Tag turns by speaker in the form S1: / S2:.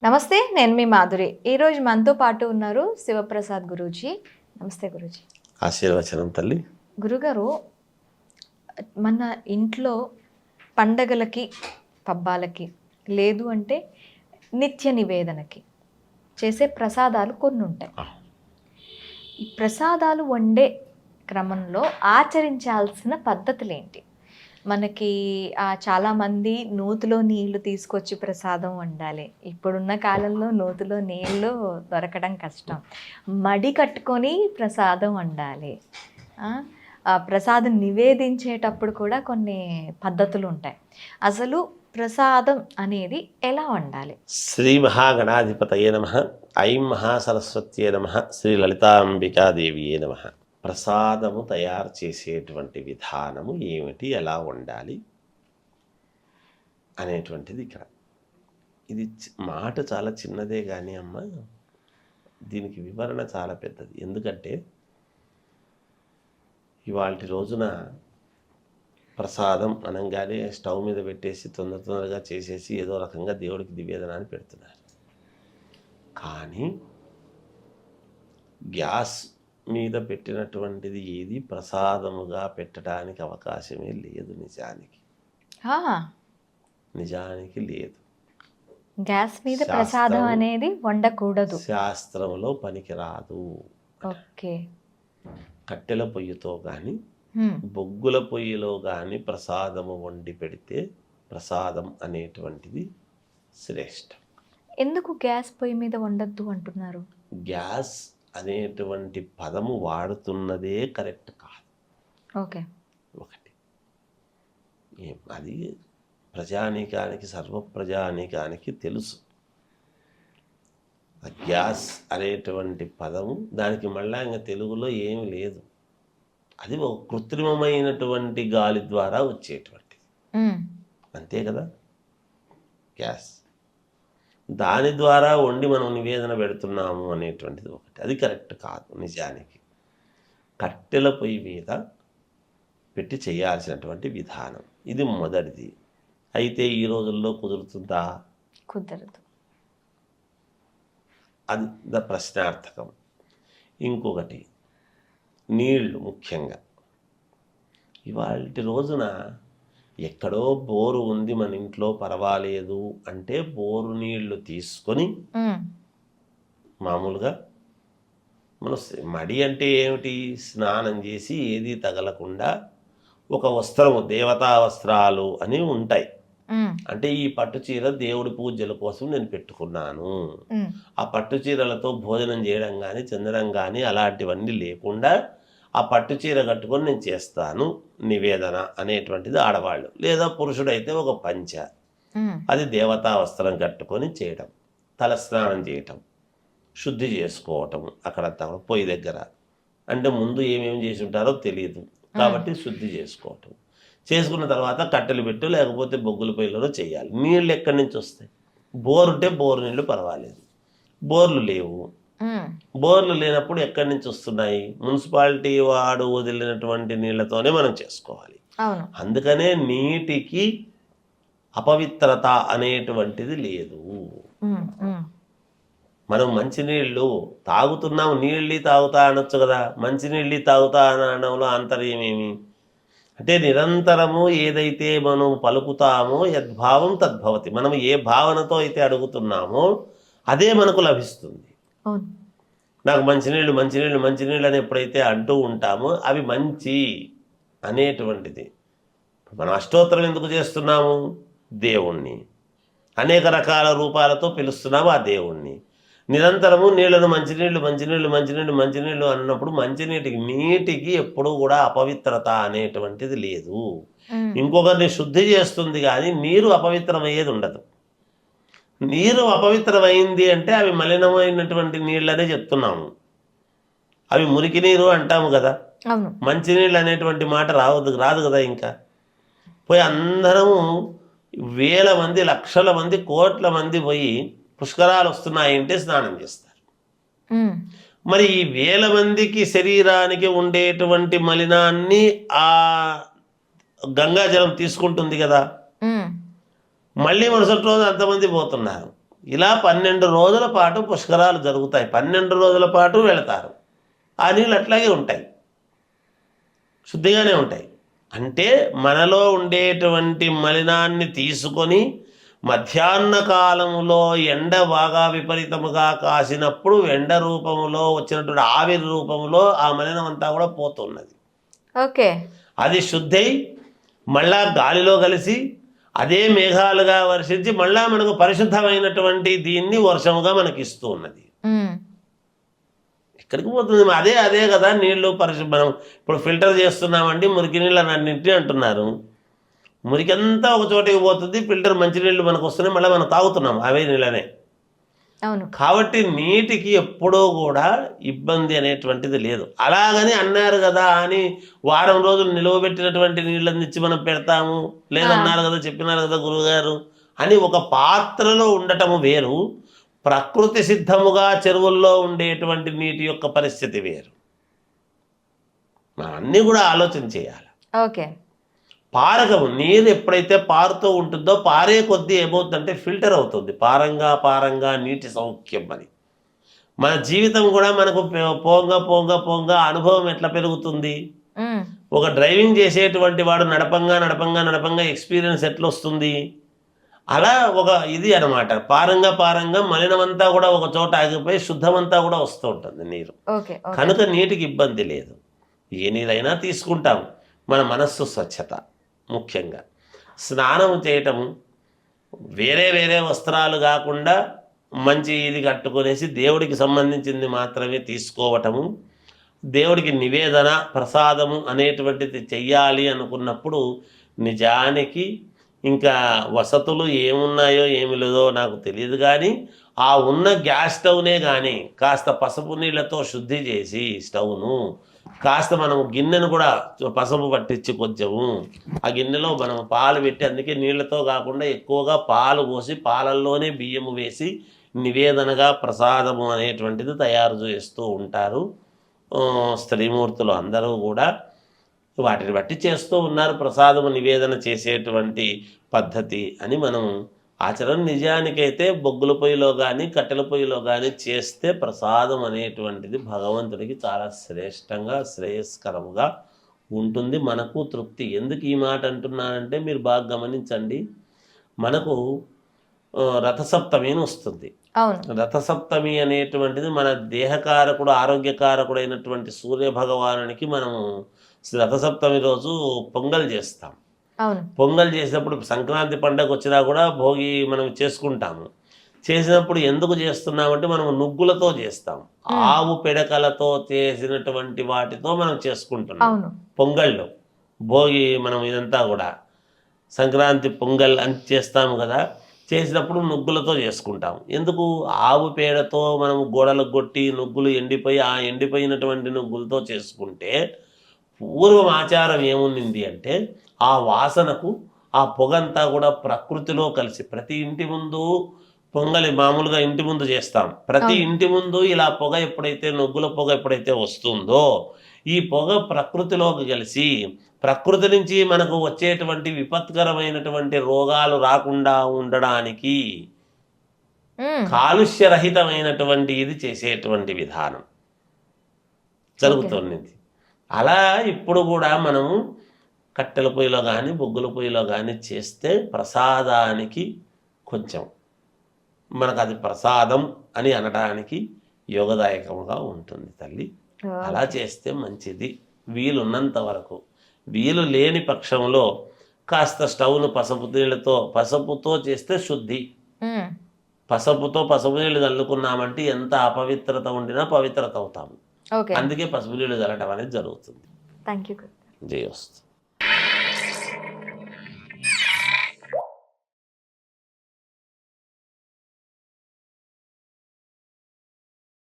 S1: నమస్తే, నేను మీ మాధురి. ఈరోజు మనతో పాటు ఉన్నారు శివప్రసాద్ గురూజీ. నమస్తే గురూజీ.
S2: ఆశీర్వచనం తల్లి.
S1: గురుగారు, మన ఇంట్లో పండగలకి, పబ్బాలకి, లేదు అంటే నిత్య నివేదనకి చేసే ప్రసాదాలు కొన్ని ఉంటాయి. ఈ ప్రసాదాలు వండే క్రమంలో ఆచరించాల్సిన పద్ధతులు ఏంటి? మనకి చాలామంది నూతిలో నీళ్లు తీసుకొచ్చి ప్రసాదం వండాలి. ఇప్పుడున్న కాలంలో నూతిలో నీళ్లు దొరకడం కష్టం. మడి కట్టుకొని ప్రసాదం వండాలి. ప్రసాదం నివేదించేటప్పుడు కూడా కొన్ని పద్ధతులు ఉంటాయి. అసలు ప్రసాదం అనేది ఎలా వండాలి?
S2: శ్రీ మహాగణాధిపతయే నమః. ఐం మహాసరస్వత్యే నమః. శ్రీ లలితాంబికాదేవియే నమః. ప్రసాదము తయారు చేసేటువంటి విధానము ఏమిటి, ఎలా వండాలి అనేటువంటిది ఇక్కడ. ఇది మాట చాలా చిన్నదే కానీ అమ్మ, దీనికి వివరణ చాలా పెద్దది. ఎందుకంటే ఇవాళ రోజున ప్రసాదం అనగానే స్టవ్ మీద పెట్టేసి తొందరగా చేసేసి ఏదో రకంగా దేవుడికి నివేదనాన్ని పెడుతున్నారు. కానీ గ్యాస్ మీద పెట్టినటువంటిది ఏది ప్రసాదముగా పెట్టడానికి అవకాశమే లేదు. నిజానికి లేదు.
S1: గ్యాస్ మీద ప్రసాదం అనేది వండకూడదు,
S2: శాస్త్రంలో పనికిరాదు.
S1: ఓకే.
S2: కట్టెల పొయ్యితో కానీ బొగ్గుల పొయ్యిలో కానీ ప్రసాదము వండి పెడితే ప్రసాదం అనేటువంటిది శ్రేష్టం.
S1: ఎందుకు గ్యాస్ పొయ్యి మీద వండద్దు అంటున్నారు?
S2: గ్యాస్ అనేటువంటి పదము వాడుతున్నదే కరెక్ట్ కాదు.
S1: ఓకే.
S2: ఒకటి అది ప్రజానీకానికి, సర్వప్రజానీకానికి తెలుసు. గ్యాస్ అనేటువంటి పదము దానికి మళ్ళా ఇంకా తెలుగులో ఏమి లేదు. అది ఒక కృత్రిమమైనటువంటి గాలి ద్వారా వచ్చేటువంటిది, అంతే కదా గ్యాస్. దాని ద్వారా వండి మనం నివేదన పెడుతున్నాము అనేటువంటిది ఒకటి, అది కరెక్ట్ కాదు. నిజానికి కట్టెల పొయ్యి మీద పెట్టి చేయాల్సినటువంటి విధానం ఇది మొదటిది. అయితే ఈ రోజుల్లో కుదురుతుందా?
S1: కుదరదు.
S2: అది ప్రశ్నార్థకం. ఇంకొకటి నీళ్లు. ముఖ్యంగా ఇవాళ రోజున ఎక్కడో బోరు ఉంది మన ఇంట్లో, పర్వాలేదు అంటే బోరు నీళ్లు తీసుకొని మామూలుగా మనం మడి అంటే ఏమిటి, స్నానం చేసి ఏది తగలకుండా ఒక వస్త్రము, దేవతా వస్త్రాలు అని ఉంటాయి. అంటే ఈ పట్టు చీర దేవుడి పూజల కోసం నేను పెట్టుకున్నాను, ఆ పట్టు చీరలతో భోజనం చేయడం కానీ చెందడం కానీ అలాంటివన్నీ లేకుండా ఆ పట్టు చీర కట్టుకొని నేను చేస్తాను నివేదన అనేటువంటిది ఆడవాళ్ళు. లేదా పురుషుడైతే ఒక పంచ, అది దేవతా వస్త్రం కట్టుకొని చేయటం, తలస్నానం చేయటం, శుద్ధి చేసుకోవటం. అక్కడంతా పొయ్యి దగ్గర అంటే ముందు ఏమేమి చేసి ఉంటారో తెలియదు కాబట్టి శుద్ధి చేసుకోవటం. చేసుకున్న తర్వాత కట్టెలు పెట్టు, లేకపోతే బొగ్గుల పొయ్యిలో చేయాలి. నీళ్ళు ఎక్కడి నుంచి వస్తాయి? బోరు ఉంటే బోరు నీళ్ళు పర్వాలేదు, బోర్లు లేవు. బోర్లు లేనప్పుడు ఎక్కడి నుంచి వస్తున్నాయి? మున్సిపాలిటీ వాడు వదిలినటువంటి నీళ్లతోనే మనం చేసుకోవాలి. అందుకనే నీటికి అపవిత్రత అనేటువంటిది లేదు. మనం మంచినీళ్ళు తాగుతున్నాము, నీళ్ళు తాగుతా అనొచ్చు కదా. మంచినీళ్ళు తాగుతా అనడంలో ఆంతర్యమేమి అంటే నిరంతరము ఏదైతే మనం పలుకుతామో యద్భావం తద్భవతి. మనం ఏ భావనతో అయితే అడుగుతున్నామో అదే మనకు లభిస్తుంది. నాకు మంచినీళ్ళు మంచినీళ్ళు మంచినీళ్ళు అని ఎప్పుడైతే అంటూ ఉంటామో అవి మంచి అనేటువంటిది. మనం అష్టోత్తరం ఎందుకు చేస్తున్నాము? దేవుణ్ణి అనేక రకాల రూపాలతో పిలుస్తున్నాము ఆ దేవుణ్ణి. నిరంతరము నీళ్లను మంచినీళ్ళు మంచినీళ్ళు మంచినీళ్ళు మంచినీళ్ళు అన్నప్పుడు నీటికి ఎప్పుడూ కూడా అపవిత్రత అనేటువంటిది లేదు. ఇంకొకరిని శుద్ధి చేస్తుంది కానీ నీరు అపవిత్రమయ్యేది ఉండదు. నీరు అపవిత్రమైంది అంటే అవి మలినమైనటువంటి నీళ్ళనే చెప్తున్నాము. అవి మురికి నీరు అంటాము కదా. మంచినీళ్ళు అనేటువంటి మాట రాదు కదా. ఇంకా పోయి అందరము వేల మంది, లక్షల మంది, కోట్ల మంది పోయి పుష్కరాలు వస్తున్నాయంటే స్నానం చేస్తారు. మరి ఈ వేల మందికి శరీరానికి ఉండేటువంటి మలినాన్ని ఆ గంగాజలం తీసుకుంటుంది కదా. మళ్ళీ మరుసటి రోజు అంతమంది పోతున్నారు. ఇలా 12 రోజుల పాటు పుష్కరాలు జరుగుతాయి. 12 రోజుల పాటు వెళతారు. ఆ నీళ్ళు అట్లాగే ఉంటాయి, శుద్ధిగానే ఉంటాయి. అంటే మనలో ఉండేటువంటి మలినాన్ని తీసుకొని మధ్యాహ్న కాలంలో ఎండ బాగా విపరీతముగా కాసినప్పుడు ఎండ రూపంలో వచ్చినటువంటి ఆవిరి రూపంలో ఆ మలినం అంతా కూడా పోతున్నది.
S1: ఓకే,
S2: అది శుద్ధై మళ్ళా గాలిలో కలిసి అదే మేఘాలుగా వర్షించి మళ్ళా మనకు పరిశుద్ధమైనటువంటి దీన్ని వర్షముగా మనకి ఇస్తూ ఉన్నది. ఎక్కడికి పోతుంది? అదే కదా నీళ్లు మనం ఇప్పుడు ఫిల్టర్ చేస్తున్నామండి, మురికి నీళ్ళు అన్నింటినీ అంటున్నారు. మురికంతా ఒక చోటికి పోతుంది, ఫిల్టర్ మంచినీళ్ళు మనకు వస్తున్నాయి, మళ్ళీ మనం తాగుతున్నాం అవే నీళ్ళనే.
S1: అవును.
S2: కాబట్టి నీటికి ఎప్పుడూ కూడా ఇబ్బంది అనేటువంటిది లేదు. అలాగని అన్నారు కదా అని వారం రోజులు నిలువబెట్టినటువంటి నీళ్ళని ఇచ్చి మనం పెడతాము, లేదన్నారు కదా, చెప్పినారు కదా గురువుగారు అని ఒక పాత్రలో ఉండటము వేరు, ప్రకృతి సిద్ధముగా చెరువుల్లో ఉండేటువంటి నీటి యొక్క పరిస్థితి వేరు. మనం అన్నీ కూడా ఆలోచన చేయాలి.
S1: ఓకే.
S2: పారకము నీరు ఎప్పుడైతే పారుతూ ఉంటుందో పారే కొద్దీ ఏమవుతుందంటే ఫిల్టర్ అవుతుంది. పారంగా నీటి సౌఖ్యం అని. మన జీవితం కూడా మనకు పోంగా అనుభవం ఎట్లా పెరుగుతుంది? ఒక డ్రైవింగ్ చేసేటువంటి వాడు నడపంగా ఎక్స్పీరియన్స్ ఎట్లా వస్తుంది? అలా ఒక ఇది అనమాట. పారంగా మలినమంతా కూడా ఒక చోట ఆగిపోయి శుద్ధమంతా కూడా వస్తూ ఉంటుంది నీరు. కనుక నీటికి ఇబ్బంది లేదు. ఏ నీరైనా తీసుకుంటాం. మన మనస్సు స్వచ్ఛత ముఖ్యంగా. స్నానం చేయటము, వేరే వస్త్రాలు కాకుండా మంచి ఇది కట్టుకొనేసి దేవుడికి సంబంధించింది మాత్రమే తీసుకోవటము, దేవుడికి నివేదన ప్రసాదము అనేటువంటిది చెయ్యాలి అనుకున్నప్పుడు నిజానికి ఇంకా వసతులు ఏమున్నాయో ఏమి లేదో నాకు తెలియదు, కానీ ఆ ఉన్న గ్యాస్ స్టవ్నే కానీ కాస్త పసుపు నీళ్ళతో శుద్ధి చేసి స్టవ్ను కాస్త మనం గిన్నెను కూడా పసుపు పట్టించి కొంచెము ఆ గిన్నెలో మనం పాలు పెట్టి, అందుకే నీళ్ళతో కాకుండా ఎక్కువగా పాలు పోసి పాలల్లోనే బియ్యము వేసి నివేదనగా ప్రసాదము అనేటువంటిది తయారు చేస్తూ ఉంటారు స్త్రీమూర్తులు అందరూ కూడా. వాటిని బట్టి చేస్తూ ఉన్నారు ప్రసాదము నివేదన చేసేటువంటి పద్ధతి అని మనం ఆచరణ. నిజానికైతే బొగ్గుల పొయ్యిలో కానీ కట్టెల పొయ్యిలో కానీ చేస్తే ప్రసాదం అనేటువంటిది భగవంతుడికి చాలా శ్రేష్టంగా శ్రేయస్కరముగా ఉంటుంది, మనకు తృప్తి. ఎందుకు ఈ మాట అంటున్నానంటే మీరు బాగా గమనించండి, మనకు రథసప్తమి అని వస్తుంది. రథసప్తమి అనేటువంటిది మన దేహకారకుడు ఆరోగ్యకారకుడు అయినటువంటి సూర్య భగవానునికి మనము రథసప్తమి రోజు పొంగల్ చేస్తాం. పొంగల్ చేసినప్పుడు సంక్రాంతి పండుగ వచ్చినా కూడా భోగి మనం చేసుకుంటాము. చేసినప్పుడు ఎందుకు చేస్తున్నామంటే మనం నుగ్గులతో చేస్తాం, ఆవు పిడకలతో చేసినటువంటి వాటితో మనం చేసుకుంటున్నాం పొంగళ్ళు. భోగి మనం ఇదంతా కూడా సంక్రాంతి పొంగల్ అని చేస్తాము కదా, చేసినప్పుడు నుగ్గులతో చేసుకుంటాం. ఎందుకు? ఆవు పేడతో మనం గోడలకు కొట్టి నుగ్గులు ఎండిపోయి ఆ ఎండిపోయినటువంటి నుగ్గులతో చేసుకుంటే పూర్వం ఆచారం ఏముంది అంటే ఆ వాసనకు ఆ పొగంతా కూడా ప్రకృతిలో కలిసి ప్రతి ఇంటి ముందు పొంగలి మామూలుగా ఇంటి ముందు చేస్తాం. ప్రతి ఇంటి ముందు ఇలా పొగ ఎప్పుడైతే నుగ్గుల పొగ ఎప్పుడైతే వస్తుందో ఈ పొగ ప్రకృతిలోకి కలిసి ప్రకృతి నుంచి మనకు వచ్చేటువంటి విపత్కరమైనటువంటి రోగాలు రాకుండా ఉండడానికి కాలుష్యరహితమైనటువంటి ఇది చేసేటువంటి విధానం జరుగుతుంది. అలా ఇప్పుడు కూడా మనము కట్టెల పొయ్యిలో కానీ బొగ్గుల పొయ్యిలో కానీ చేస్తే ప్రసాదానికి కొంచెం మనకు అది ప్రసాదం అని అనడానికి యోగదాయకంగా ఉంటుంది తల్లి. అలా చేస్తే మంచిది వీలున్నంత వరకు. వీలు లేని పక్షంలో కాస్త స్టవ్ను పసుపుతో చేస్తే శుద్ధి. పసుపు నీళ్ళు చల్లుకున్నామంటే ఎంత అపవిత్రత ఉండినా పవిత్రత అవుతాము. అందుకే పసుపు నీళ్ళు చల్లటం అనేది జరుగుతుంది.
S1: Thank you.
S2: జయోస్తు.